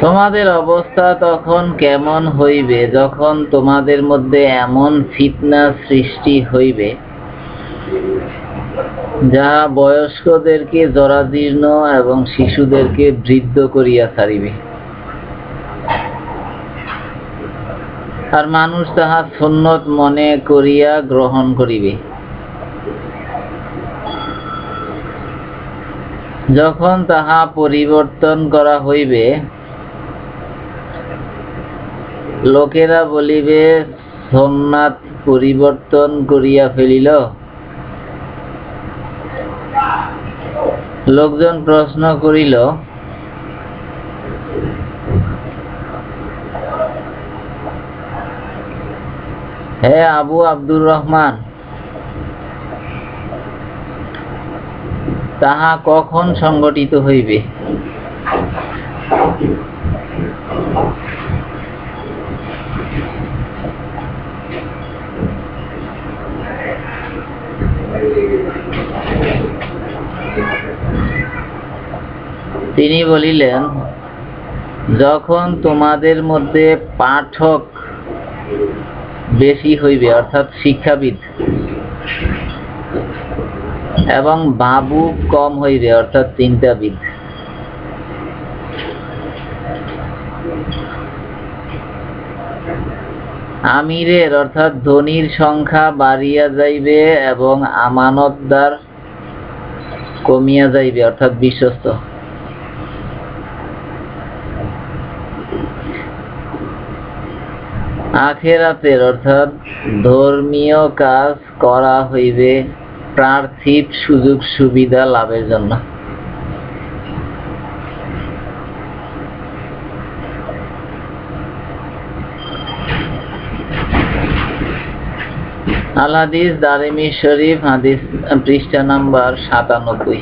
তোমাদের অবস্থা তখন কেমন হইবে যখন তোমাদের মধ্যে এমন ফিতনা সৃষ্টি হইবে যাহা বয়স্কদেরকে জরাজীর্ণ এবং শিশুদেরকে বৃদ্ধ করিয়া ছাড়িবে, আর মানুষ তাহা সুন্নত মনে করিয়া গ্রহণ করিবে। যখন তাহা পরিবর্তন করা হইবে, লোকেরা বলিবে, সুন্নাত পরিবর্তন করিয়া ফেলিল। লোকজন প্রশ্ন করিল, হে আবু আব্দুর রহমান, তাহা কখন সংগঠিত হইবে? তিনি বলিলেন, যখন তোমাদের মধ্যে পাঠক বেশি হইবে, অর্থাৎ শিক্ষাবিদ, এবং বাবু কম হইবে, অর্থাৎ চিন্তাবিদ। আমিরের অর্থাৎ ধনীর সংখ্যা বাড়িয়া যাইবে এবং আমানতদার কমিয়া যাইবে, অর্থাৎ বিশ্বস্ত। আখিরাতের অর্থাৎ ধর্মীয় কাজ করা হইবে পার্থিব সুযোগ সুবিধা লাভের জন্য। আল হাদিস, দারিমি শরীফ, হাদিস পৃষ্ঠা নাম্বার 97।